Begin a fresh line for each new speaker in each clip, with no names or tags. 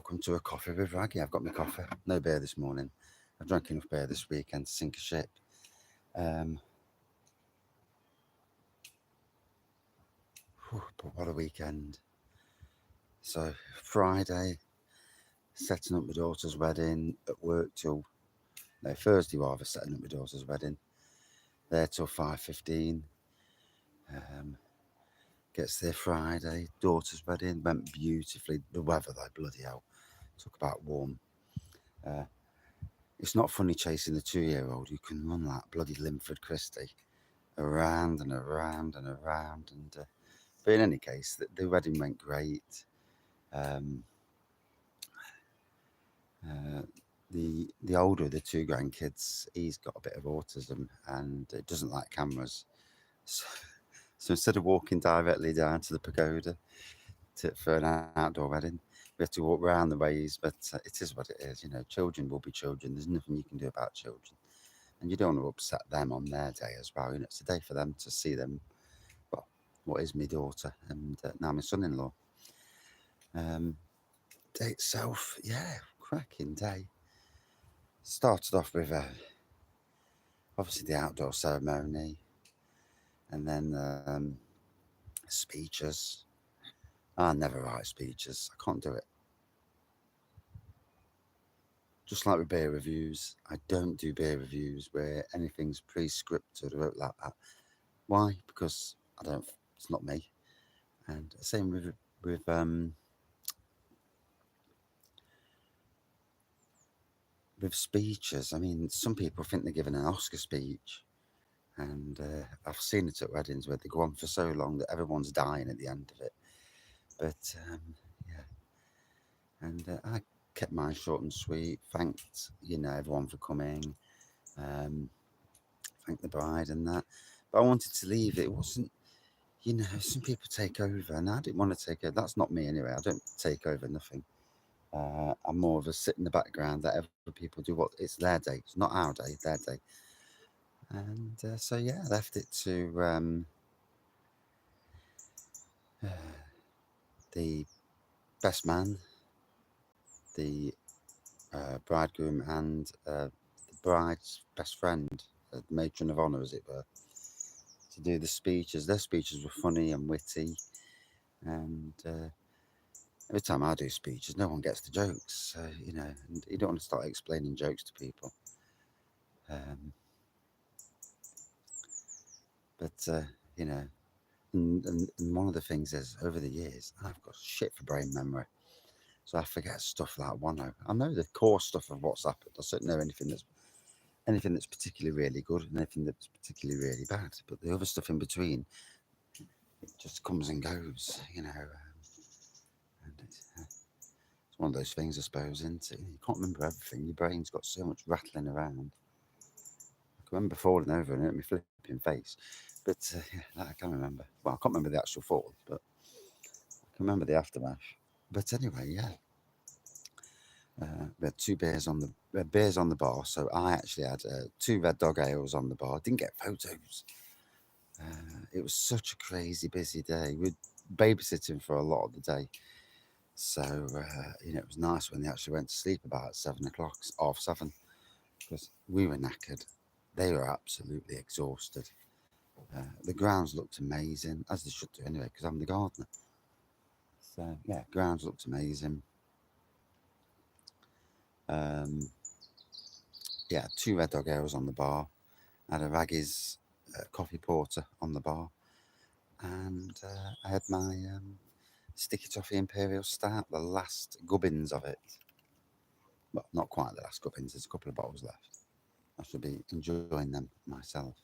welcome to a coffee with Wraggy. I've got my coffee, no beer this morning. I've drunk enough beer this weekend to sink a ship. But what a weekend. So Friday, setting up my daughter's wedding at work till, no, Thursday rather, setting up my daughter's wedding. There till 5:15. Gets there Friday, daughter's wedding, went beautifully. The weather though, bloody hell, took about warm. It's not funny chasing the 2-year-old. You can run like bloody Linford Christie around and around and around. But in any case, the wedding went great. The older of the two grandkids, he's got a bit of autism and doesn't like cameras. So instead of walking directly down to the pagoda for an outdoor wedding, we had to walk round the ways. But it is what it is, you know. Children will be children. There's nothing you can do about children, and you don't want to upset them on their day as well. You know, it's a day for them to see them. Well, what is my daughter and now my son-in-law. Day itself, yeah, cracking day. Started off with obviously the outdoor ceremony, and then speeches. I never write speeches. I can't do it. Just like with beer reviews, I don't do beer reviews where anything's pre-scripted or like that. Why? Because I don't. It's not me. And same with speeches. I mean, some people think they're giving an Oscar speech, and I've seen it at weddings where they go on for so long that everyone's dying at the end of it. But yeah, and I kept mine short and sweet. Thanked everyone for coming. Thanked the bride and that. But I wanted to leave. It wasn't. Some people take over, and I didn't want to take over. That's not me anyway. I don't take over nothing. I'm more of a sit in the background, let other people do what it's their day. It's not our day, their day. And so yeah, I left it to the best man, the bridegroom, and the bride's best friend, the matron of honour, as it were, to do the speeches. Their speeches were funny and witty, and every time I do speeches, no one gets the jokes. So, and you don't want to start explaining jokes to people. But and one of the things is, over the years, I've got shit for brain memory. So I forget stuff like one. I know the core stuff of what's happened. I certainly know anything that's particularly really good and anything that's particularly really bad. But the other stuff in between, it just comes and goes, and it's one of those things, I suppose, isn't it? You can't remember everything. Your brain's got so much rattling around. I can remember falling over and hit my flipping face. But yeah, that I can remember. Well, I can't remember the actual fall, but I can remember the aftermath. But anyway, yeah. We had two beers on the bar, so I actually had 2 Red Dog ales on the bar. Didn't get photos. It was such a crazy busy day. We'd babysitting for a lot of the day, so it was nice when they actually went to sleep about 7 o'clock, 7:30, because we were knackered. They were absolutely exhausted. The grounds looked amazing, as they should do anyway, because I'm the gardener. So yeah, grounds looked amazing. Yeah, 2 Red Dog ales on the bar. I had a Wraggy's coffee porter on the bar, and I had my sticky toffee imperial stout, the last gubbins of it. Well, not quite the last gubbins. There's a couple of bottles left. I should be enjoying them myself.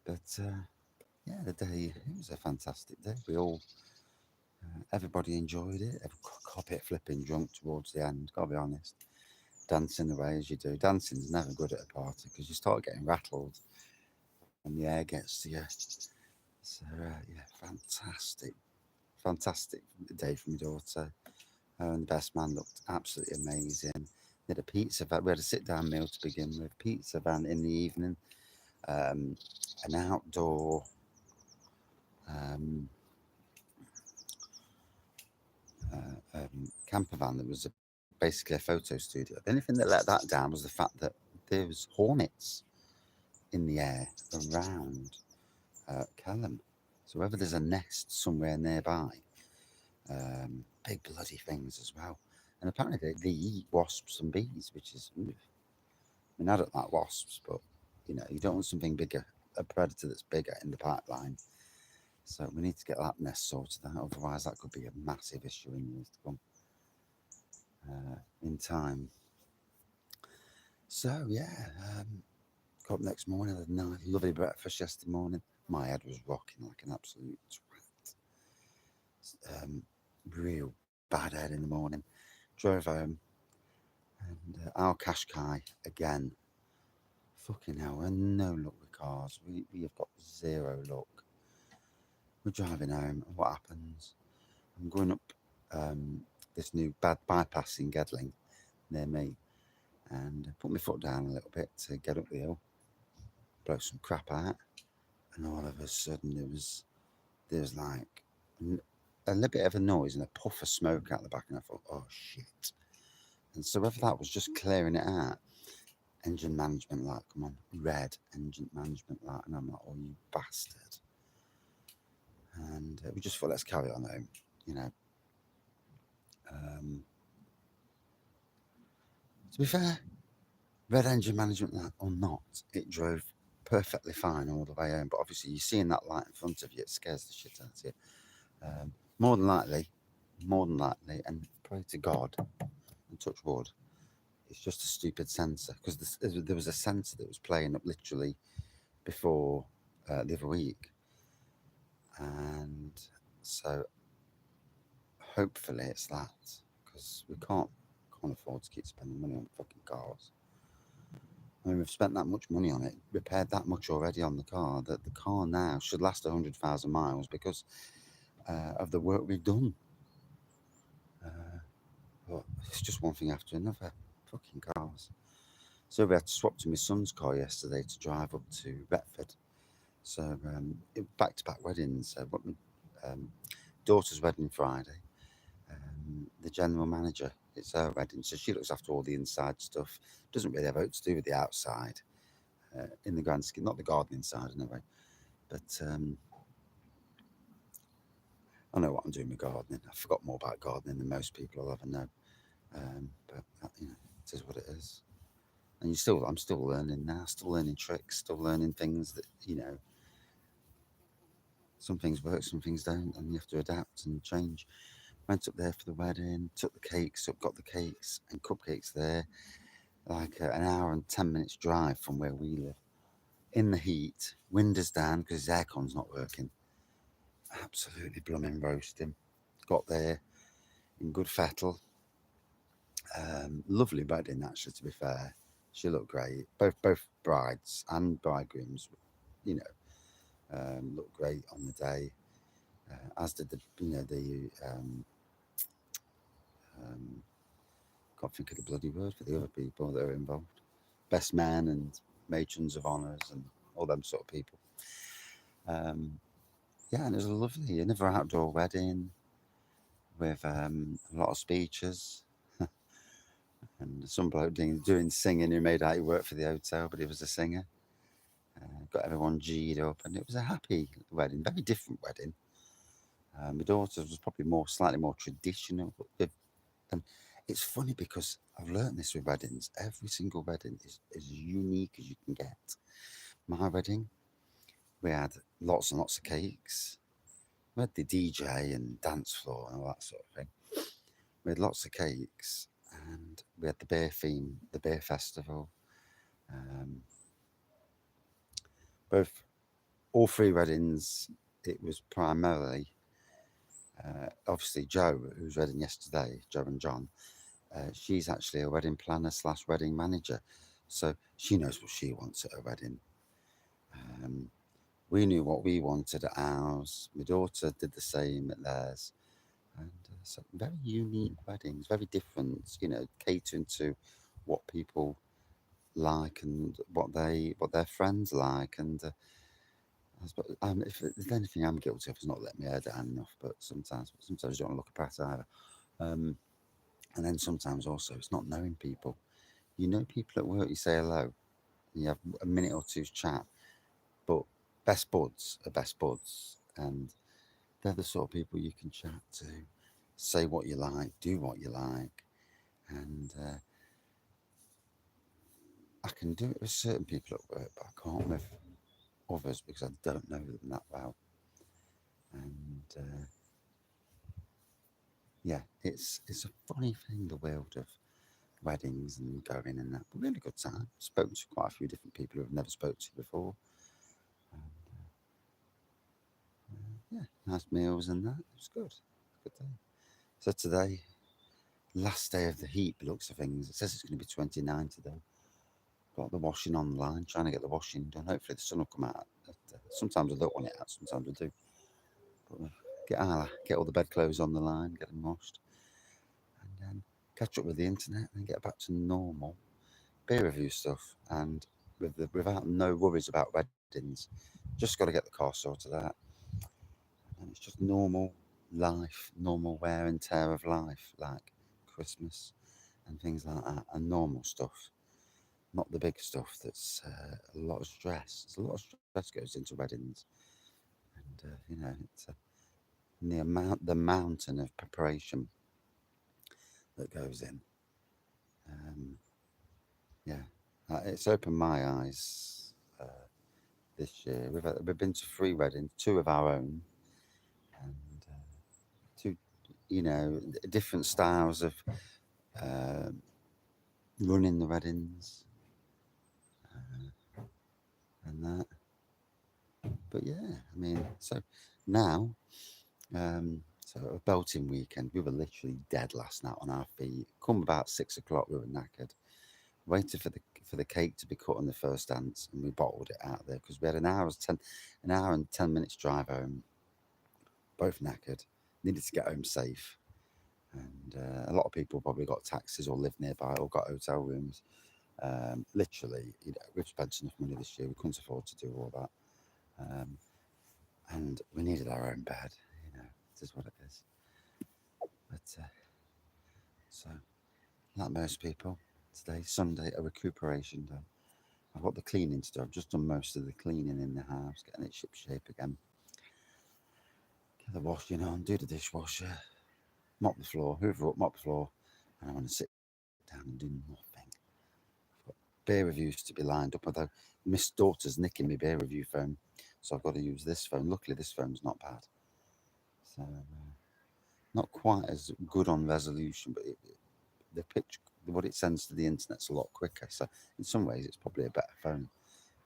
But yeah, the day, it was a fantastic day. Everybody enjoyed it. Got a bit flipping drunk towards the end, gotta be honest. Dancing away as you do. Dancing's never good at a party because you start getting rattled and the air gets to you. So yeah, fantastic day for my daughter. Her and the best man looked absolutely amazing. We had a pizza van. We had a sit-down meal to begin with. Pizza van in the evening. An outdoor camper van that was basically a photo studio. The only thing that let that down was the fact that there was hornets in the air around Callum. So whether there's a nest somewhere nearby, big bloody things as well. And apparently they eat wasps and bees, which is, I mean, I don't like wasps, but you don't want something bigger, a predator that's bigger in the pipeline. So we need to get that nest sorted out, otherwise that could be a massive issue in years to come. In time. So yeah, got up next morning, had a nice, lovely breakfast yesterday morning. My head was rocking like an absolute twat. Real bad head in the morning. Drove home, and our Qashqai again. Fucking hell, we're no luck with cars. We have got zero luck. We're driving home, and what happens? I'm going up this new bad bypass in Gedling near me, and put my foot down a little bit to get up the hill, blow some crap out, and all of a sudden there was like a little bit of a noise and a puff of smoke out the back, and I thought, oh shit. And so whether that was just clearing it out, engine management light, come on, red engine management light, and I'm like, oh you bastard. And we just thought, let's carry on home, you know. To be fair, red engine management light or not, it drove perfectly fine all the way home. But obviously, you're seeing that light in front of you, it scares the shit out of you. More than likely, and pray to God and touch wood, it's just a stupid sensor, because there was a sensor that was playing up literally before the other week, and so hopefully it's that, because we can't afford to keep spending money on fucking cars. I mean, we've spent that much money on it, repaired that much already on the car, that the car now should last 100,000 miles because of the work we've done. But it's just one thing after another. Fucking cars. So we had to swap to my son's car yesterday to drive up to Retford. So back-to-back weddings. What my daughter's wedding Friday. The general manager, it's her wedding, so she looks after all the inside stuff. Doesn't really have out to do with the outside, in the grand scheme, not the gardening side anyway. But I know what I'm doing with gardening. I forgot more about gardening than most people will ever know. But it is what it is. And I'm still learning now, still learning tricks, still learning things that some things work, some things don't, and you have to adapt and change. Went up there for the wedding, took the cakes up, got the cakes and cupcakes there, like an hour and 10 minutes drive from where we live. In the heat, windows down because his aircon's not working. Absolutely blooming roasting. Got there in good fettle. Lovely wedding, actually, to be fair. She looked great. Both brides and bridegrooms, looked great on the day. As did the can't think of the bloody word for the other people that are involved. Best man and matrons of honours and all them sort of people. Yeah, and it was a lovely, another outdoor wedding with a lot of speeches. And some bloke doing singing who made out he worked for the hotel, but he was a singer. Got everyone G'd up, and it was a happy wedding, very different wedding. My daughter's was probably slightly more traditional, and it's funny because I've learned this with weddings. Every single wedding is as unique as you can get. My wedding, we had lots and lots of cakes. We had the DJ and dance floor and all that sort of thing. We had lots of cakes, and we had the beer theme, the beer festival. All three weddings, it was primarily, obviously Jo, who's wedding yesterday, Jo and John. She's actually a wedding planner / wedding manager, so she knows what she wants at her wedding. We knew what we wanted at ours. My daughter did the same at theirs, and so very unique weddings, very different. Catering to what people like and what their friends like. And if there's anything I'm guilty of, it's not letting me hair down enough. But sometimes you don't want to look at either. And then sometimes also it's not knowing people. You know people at work, you say hello, and you have a minute or two's chat, but best buds are best buds, and they're the sort of people you can chat to, say what you like, do what you like, and I can do it with certain people at work, but I can't with others because I don't know them that well. And yeah, it's a funny thing, the world of weddings and going and that. But really good time. Spoken to quite a few different people who I've never spoken to before. And, yeah, nice meals and that. It was good. Good day. So today, last day of the heat looks of things. It says it's going to be 29 today. Got the washing online, trying to get the washing done. Hopefully the sun will come out. Sometimes I don't want it out, sometimes I do. But get all the bedclothes on the line, get them washed, and then catch up with the internet and get back to normal beer review stuff. And without no worries about weddings, just got to get the car sorted out. And it's just normal life, normal wear and tear of life, like Christmas and things like that, and normal stuff. Not the big stuff that's a lot of stress. There's a lot of stress goes into weddings, and it's the mountain of preparation that goes in. Um, yeah, it's opened my eyes this year. We've been to 3 weddings, 2 of our own, and two, different styles of uh, running the weddings and that. But yeah, I mean, so now, so a belting weekend. We were literally dead last night on our feet. Come about 6 o'clock, we were knackered. Waited for the cake to be cut on the first dance, and we bottled it out there because we had an hour and 10 minutes drive home. Both knackered, needed to get home safe, and a lot of people probably got taxis or lived nearby or got hotel rooms. Literally, we've spent enough money this year; we couldn't afford to do all that. Um, and we needed our own bed. It is what it is. But so, like most people, today's Sunday, a recuperation day. I've got the cleaning to do. I've just done most of the cleaning in the house, getting it ship shape again. Get the washing on, do the dishwasher, mop the floor, hoover up, mop the floor, and I want to sit down and do nothing. I've got beer reviews to be lined up, although Miss Daughter's nicking my beer review phone, so I've got to use this phone. Luckily, this phone's not bad. So, not quite as good on resolution, but the picture, what it sends to the internet's a lot quicker. So, in some ways, it's probably a better phone.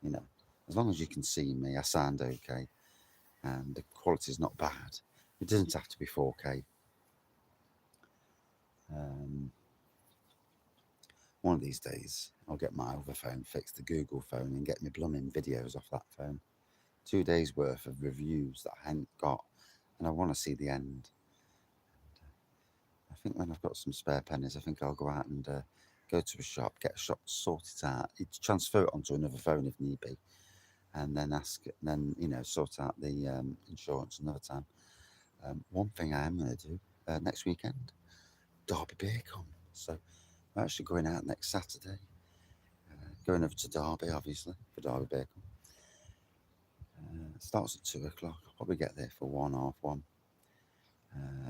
You know, as long as you can see me, I sound okay, and the quality's not bad. It doesn't have to be 4K. Um, one of these days, I'll get my other phone, fix the Google phone, and get my blooming videos off that phone. 2 days worth of reviews that I hadn't got, and I want to see the end. I think when I've got some spare pennies, I think I'll go out and go to a shop, get a shop, sort it out, transfer it onto another phone if need be, and then sort out the insurance another time. One thing I am going to do next weekend, Derby Beer Con. So we're actually going out next Saturday, going over to Derby, obviously, for Derby Beer Con. It starts at 2 o'clock. I'll probably get there for 1:30.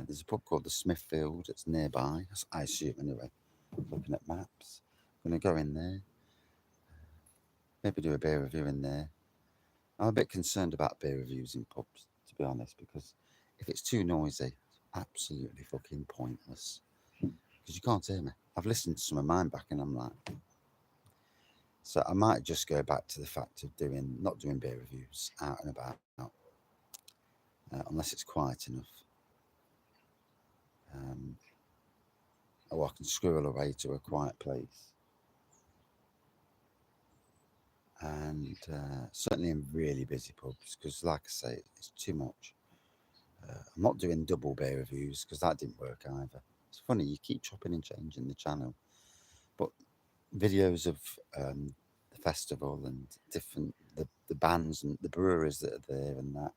There's a pub called the Smithfield. It's nearby. I assume anyway. Looking at maps, I'm going to go in there. Maybe do a beer review in there. I'm a bit concerned about beer reviews in pubs, to be honest, because if it's too noisy, it's absolutely fucking pointless. Because you can't hear me. I've listened to some of mine back, and I'm like, so I might just go back to the fact of not doing beer reviews out and about, unless it's quiet enough. Um, or I can squirrel away to a quiet place. And certainly in really busy pubs, because like I say, it's too much. I'm not doing double beer reviews because that didn't work either. It's funny, you keep chopping and changing the channel, but videos of the festival and the bands and the breweries that are there and that,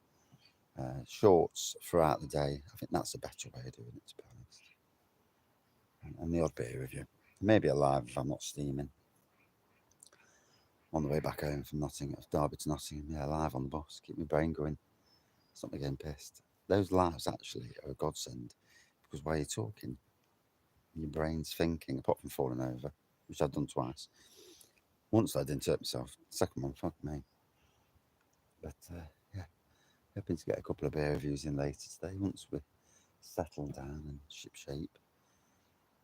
shorts throughout the day, I think that's a better way of doing it, to be honest. and the odd beer review. Maybe a live if I'm not steaming. On the way back home from Nottingham, Derby to Nottingham, yeah, live on the bus, keep my brain going. Stop me getting pissed. Those lives actually are a godsend because while you're talking, your brain's thinking, apart from falling over, which I've done twice. Once I didn't hurt myself, second one, fuck me. But yeah, hoping to get a couple of beer reviews in later today once we're settled down and ship shape.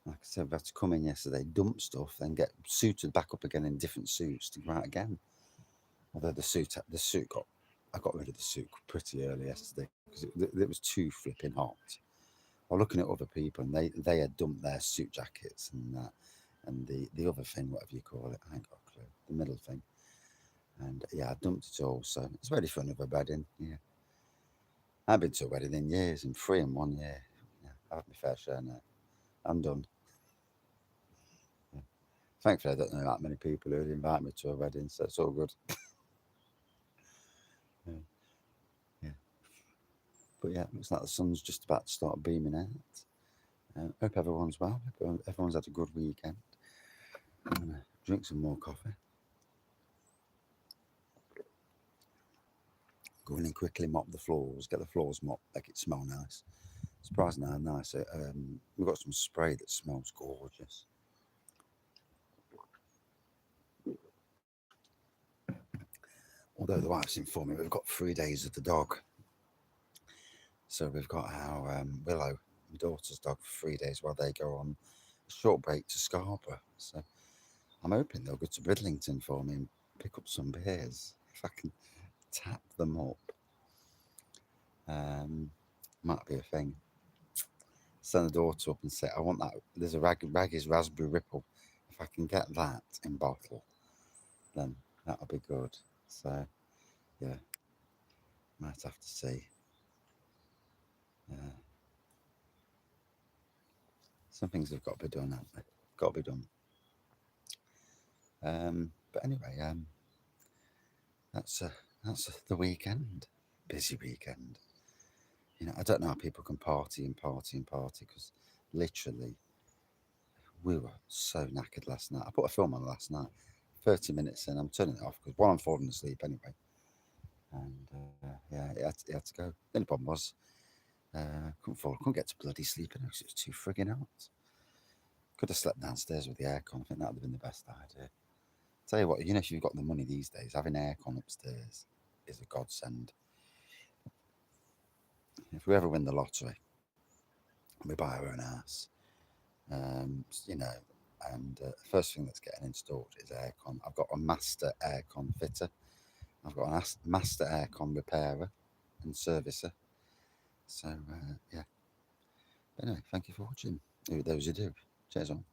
Like I said, we had to come in yesterday, dump stuff, then get suited back up again in different suits to go out again. Although I got rid of the suit pretty early yesterday because it was too flipping hot. I was looking at other people and they had dumped their suit jackets and the other thing, whatever you call it, I ain't got a clue, the middle thing. And yeah, I dumped it all, so it's ready for another wedding. Yeah, I've been to a wedding in years, and 3 in 1 year. Yeah, I've had my fair share now. I'm done. Yeah. Thankfully, I don't know that many people who would invite me to a wedding, so it's all good. Yeah, yeah. But yeah, looks like the sun's just about to start beaming out. Hope everyone's well. Hope everyone's had a good weekend. I'm gonna drink some more coffee. Go in and quickly mop the floors. Get the floors mopped, make it smell nice. Surprising how nice it. We've got some spray that smells gorgeous. Although the wife's informed me we've got 3 days of the dog. So we've got our Willow, my daughter's dog, for 3 days while they go on a short break to Scarborough. So I'm hoping they'll go to Bridlington for me and pick up some beers. If I can tap them up, might be a thing. Send the daughter up and say, I want that. There's a Wraggy's Raspberry Ripple. If I can get that in bottle, then that'll be good. So, yeah, might have to see. Uh, some things have got to be done, haven't they? Got to be done. But anyway, that's the weekend. Busy weekend. You know, I don't know how people can party and party and party because literally we were so knackered last night. I put a film on last night. 30 minutes in, I'm turning it off because one, I'm falling asleep anyway, and yeah, it had to go. The only problem was couldn't get to bloody sleeping because it was too frigging hot. Could have slept downstairs with the aircon. I think that would have been the best idea. Tell you what, you know, if you've got the money these days, having aircon upstairs is a godsend. If we ever win the lottery, we buy our own house, you know, and the first thing that's getting installed is aircon. I've got a master aircon fitter. I've got a master aircon repairer and servicer. So yeah. But anyway, thank you for watching. Those who do. Cheers on.